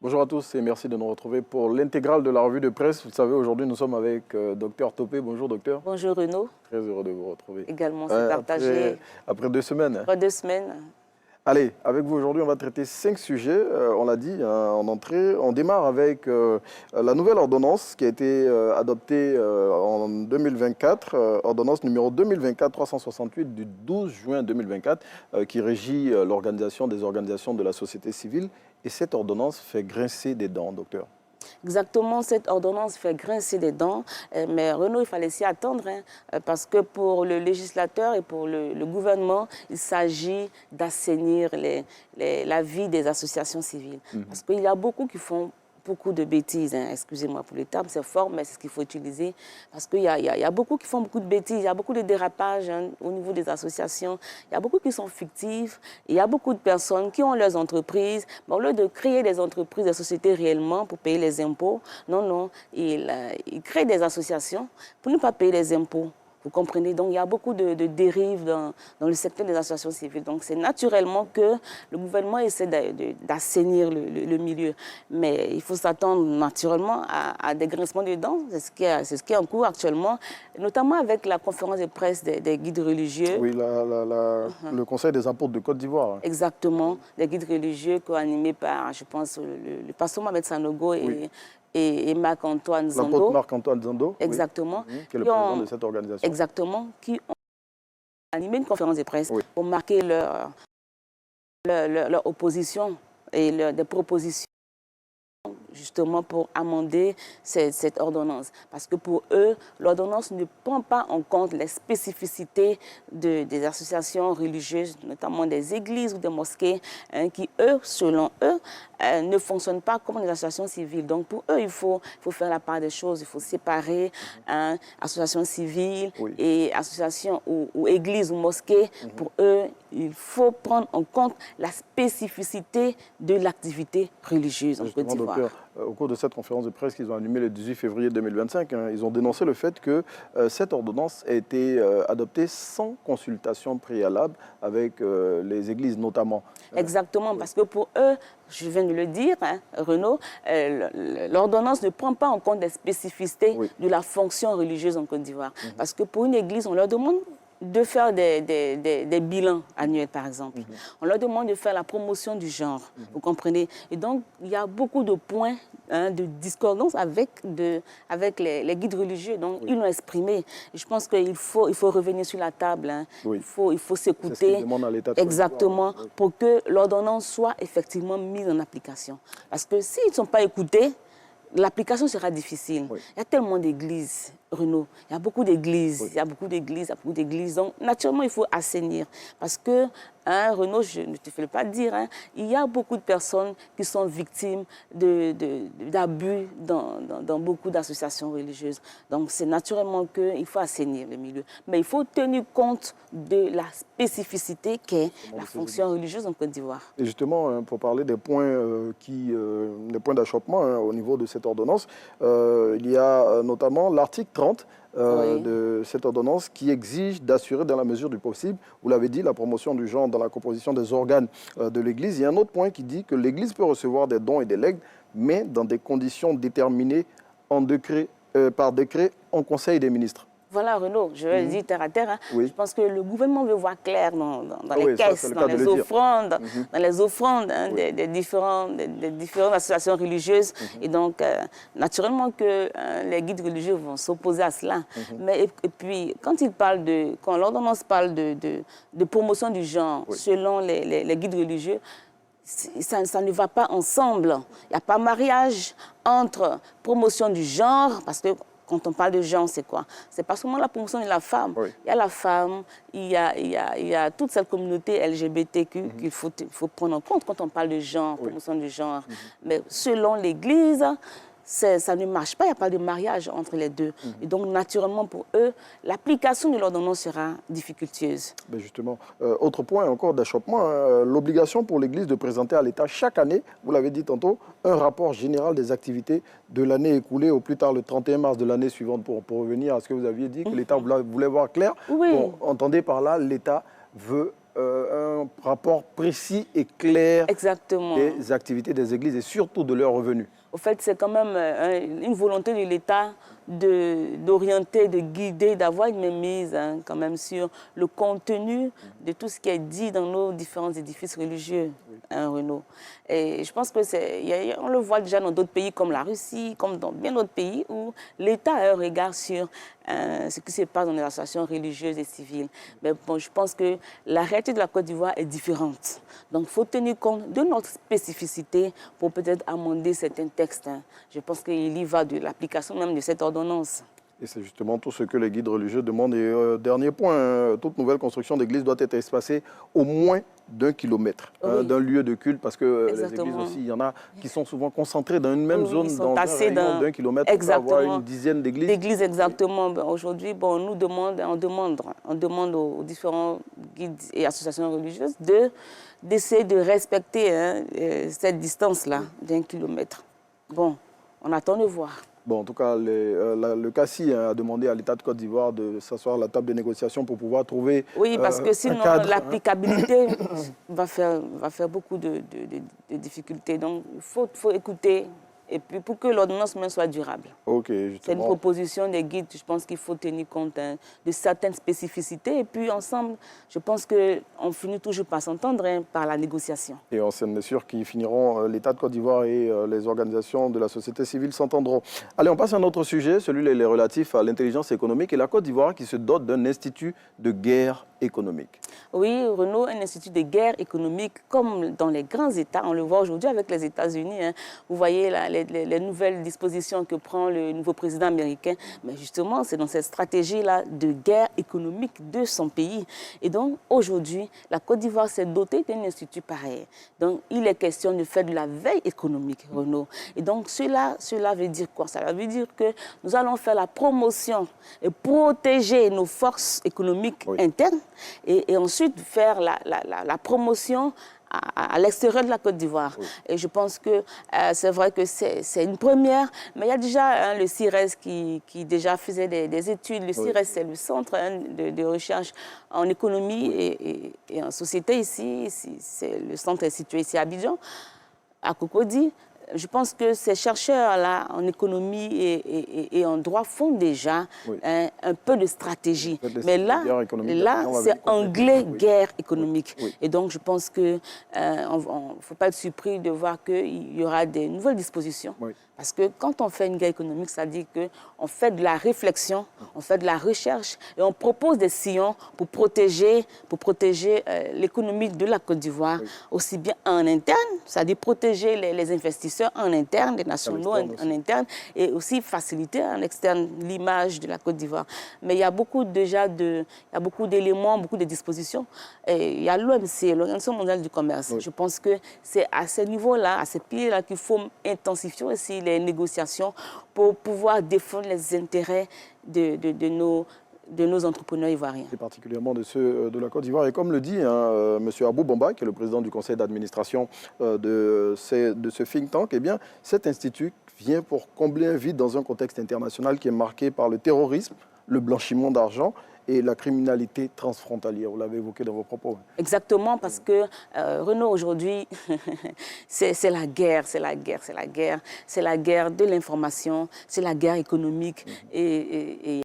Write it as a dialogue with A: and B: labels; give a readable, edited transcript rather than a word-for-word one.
A: Bonjour à tous et merci de nous retrouver pour l'intégrale de la revue de presse. Vous le savez, aujourd'hui nous sommes avec Dr Topé. Bonjour docteur.
B: Bonjour Renaud.
A: Très heureux de vous retrouver.
B: Également, c'est partagé.
A: Après 2 semaines.
B: Après 2 semaines.
A: Allez, avec vous aujourd'hui, on va traiter 5 sujets. On l'a dit en entrée. On démarre avec la nouvelle ordonnance qui a été adoptée en 2024, ordonnance numéro 2024-368 du 12 juin 2024, qui régit l'organisation des organisations de la société civile. Et cette ordonnance fait grincer des dents, docteur.
B: Exactement, cette ordonnance fait grincer des dents, mais Renaud, il fallait s'y attendre, parce que pour le législateur et pour le gouvernement, il s'agit d'assainir la vie des associations civiles. Parce qu'il y a beaucoup qui font beaucoup de bêtises, excusez-moi pour le terme, c'est fort, mais c'est ce qu'il faut utiliser, parce qu'il y a beaucoup qui font beaucoup de bêtises, il y a beaucoup de dérapages au niveau des associations, il y a beaucoup qui sont fictifs, il y a beaucoup de personnes qui ont leurs entreprises, mais au lieu de créer des entreprises, des sociétés réellement pour payer les impôts, non, ils créent des associations pour ne pas payer les impôts. Vous comprenez? Donc, il y a beaucoup de dérives dans le secteur des associations civiles. Donc, c'est naturellement que le gouvernement essaie d'assainir le milieu. Mais il faut s'attendre naturellement à des grincements de dents. C'est ce qui est en cours actuellement, notamment avec la conférence de presse des guides religieux.
A: Oui, le Conseil des apôtres de Côte d'Ivoire.
B: Exactement, des guides religieux co-animés par, je pense, le pasteur Mohamed Sanogo et Marc-Antoine Zando.
A: L'apôtre Marc-Antoine Zando.
B: Exactement.
A: Oui. Qui est le président de cette organisation.
B: Exactement, qui ont animé une conférence de presse pour marquer leur opposition et des propositions justement pour amender cette ordonnance. Parce que pour eux, l'ordonnance ne prend pas en compte les spécificités des associations religieuses, notamment des églises ou des mosquées, qui, eux, selon eux, ne fonctionnent pas comme des associations civiles. Donc pour eux, il faut faire la part des choses, il faut séparer associations civiles et associations ou églises ou mosquées. Pour eux, il faut prendre en compte la spécificité de l'activité religieuse en Côte d'Ivoire.
A: Au cours de cette conférence de presse qu'ils ont animée le 18 février 2025, ils ont dénoncé le fait que cette ordonnance a été adoptée sans consultation préalable avec les églises notamment.
B: Exactement, parce que pour eux, je viens de le dire, Renaud, l'ordonnance ne prend pas en compte les spécificités de la fonction religieuse en Côte d'Ivoire. Parce que pour une église, on leur demande de faire des bilans annuels, par exemple. On leur demande de faire la promotion du genre, vous comprenez? Et donc, il y a beaucoup de points de discordance avec les guides religieux. Donc, ils l'ont exprimé. Et je pense qu'il faut revenir sur la table. Il faut s'écouter. Exactement, pour que l'ordonnance soit effectivement mise en application. Parce que s'ils ne sont pas écoutés, l'application sera difficile. Il y a tellement d'églises, Renaud. Il y a beaucoup d'églises, il y a beaucoup d'églises. Donc, naturellement, il faut assainir. Parce que, Renaud, je ne te fais pas dire, il y a beaucoup de personnes qui sont victimes d'abus dans beaucoup d'associations religieuses. Donc, c'est naturellement qu'il faut assainir le milieu. Mais il faut tenir compte de la spécificité qu'est la fonction religieuse en Côte d'Ivoire.
A: Et justement, pour parler des points, des points d'achoppement au niveau de cette ordonnance, il y a notamment l'article 30 de cette ordonnance qui exige d'assurer dans la mesure du possible, vous l'avez dit, la promotion du genre dans la composition des organes de l'Église. Il y a un autre point qui dit que l'Église peut recevoir des dons et des legs, mais dans des conditions déterminées par décret en Conseil des ministres.
B: Voilà, Renaud, je vais le dire terre à terre. Je pense que le gouvernement veut voir clair dans les caisses, dans les offrandes, des différentes associations religieuses. Et donc, naturellement que les guides religieux vont s'opposer à cela. Mais et puis, quand l'ordonnance parle de promotion du genre selon les guides religieux, ça ne va pas ensemble. Il n'y a pas mariage entre promotion du genre, parce que quand on parle de genre, c'est quoi? C'est pas seulement la promotion de la femme. Il y a la femme, il y a toute cette communauté LGBTQ qu'il faut prendre en compte quand on parle de genre, promotion du genre. Mais selon l'Église, ça ne marche pas, il n'y a pas de mariage entre les deux. Et donc, naturellement, pour eux, l'application de l'ordonnance sera difficultueuse.
A: Ben justement, autre point encore d'achoppement, l'obligation pour l'Église de présenter à l'État chaque année, vous l'avez dit tantôt, un rapport général des activités de l'année écoulée au plus tard le 31 mars de l'année suivante, pour revenir à ce que vous aviez dit, que l'État voulait voir clair. Bon, entendez par là, l'État veut un rapport précis et clair
B: Exactement.
A: des activités des églises et surtout de leurs revenus.
B: Au fait, c'est quand même une volonté de l'État d'orienter, de guider, d'avoir une mainmise quand même sur le contenu de tout ce qui est dit dans nos différents édifices religieux, Renaud. Et je pense que on le voit déjà dans d'autres pays comme la Russie, comme dans bien d'autres pays où l'État a un regard sur ce qui se passe dans les associations religieuses et civiles. Mais bon, je pense que la réalité de la Côte d'Ivoire est différente. Donc, il faut tenir compte de notre spécificité pour peut-être amender certains textes. Je pense qu'il y va de l'application même de cette ordonnance.
A: Et c'est justement tout ce que les guides religieux demandent. Et dernier point, toute nouvelle construction d'église doit être espacée au moins d'1 kilomètre d'un lieu de culte, parce que les églises aussi, il y en a qui sont souvent concentrées dans une même zone, dans un rayon d'1 kilomètre, on peut avoir une dizaine d'églises.
B: D'églises, exactement. Aujourd'hui, bon, on demande aux différents guides et associations religieuses d'essayer de respecter cette distance-là d'1 kilomètre. Bon, on attend de voir.
A: Bon, en tout cas, le CACI a demandé à l'État de Côte d'Ivoire de s'asseoir à la table de négociation pour pouvoir trouver
B: oui, parce que sinon, l'applicabilité va faire beaucoup de difficultés. Donc, il faut écouter. Et puis, pour que l'ordonnance même soit durable.
A: Okay,
B: c'est une proposition des guides. Je pense qu'il faut tenir compte de certaines spécificités. Et puis, ensemble, je pense qu'on finit toujours par s'entendre par la négociation.
A: Et on est sûr qu'ils finiront, l'État de Côte d'Ivoire et les organisations de la société civile s'entendront. Allez, on passe à un autre sujet, celui relatif à l'intelligence économique et la Côte d'Ivoire qui se dote d'un institut de guerre économique.
B: Oui, Renaud, un institut de guerre économique, comme dans les grands États, on le voit aujourd'hui avec les États-Unis. Vous voyez les nouvelles dispositions que prend le nouveau président américain. Mais justement, c'est dans cette stratégie-là de guerre économique de son pays. Et donc, aujourd'hui, la Côte d'Ivoire s'est dotée d'un institut pareil. Donc, il est question de faire de la veille économique, Renaud. Et donc, cela veut dire quoi? Ça veut dire que nous allons faire la promotion et protéger nos forces économiques internes. Et ensuite faire la promotion à l'extérieur de la Côte d'Ivoire. Oui. Et je pense que c'est vrai que c'est une première, mais il y a déjà le CIRES qui déjà faisait des études. Le CIRES, c'est le centre de recherche en économie et en société ici. Le centre est situé ici à Abidjan, à Cocody. Je pense que ces chercheurs-là en économie et en droit font déjà un peu de stratégie. Mais là c'est anglais guerre économique. Oui. Et donc, je pense qu'il ne faut pas être surpris de voir qu'il y aura des nouvelles dispositions. Oui. Parce que quand on fait une guerre économique, ça dit qu'on fait de la réflexion, on fait de la recherche et on propose des sillons pour protéger l'économie de la Côte d'Ivoire, aussi bien en interne, c'est-à-dire protéger les investisseurs en interne, les nationaux en interne, et aussi faciliter en externe l'image de la Côte d'Ivoire. Mais il y a beaucoup d'éléments, beaucoup de dispositions. Et il y a l'OMC, l'Organisation mondiale du commerce. Oui. Je pense que c'est à ce niveau-là, à ces piliers-là qu'il faut intensifier aussi les négociations pour pouvoir défendre les intérêts de nos entrepreneurs ivoiriens.
A: Et particulièrement de ceux de la Côte d'Ivoire. Et comme le dit M. Abou Bamba, qui est le président du conseil d'administration de ce think tank, eh bien, cet institut vient pour combler un vide dans un contexte international qui est marqué par le terrorisme, le blanchiment d'argent et la criminalité transfrontalière. Vous l'avez évoqué dans vos propos.
B: Exactement, parce que Renaud, aujourd'hui, c'est la guerre de l'information, c'est la guerre économique. Et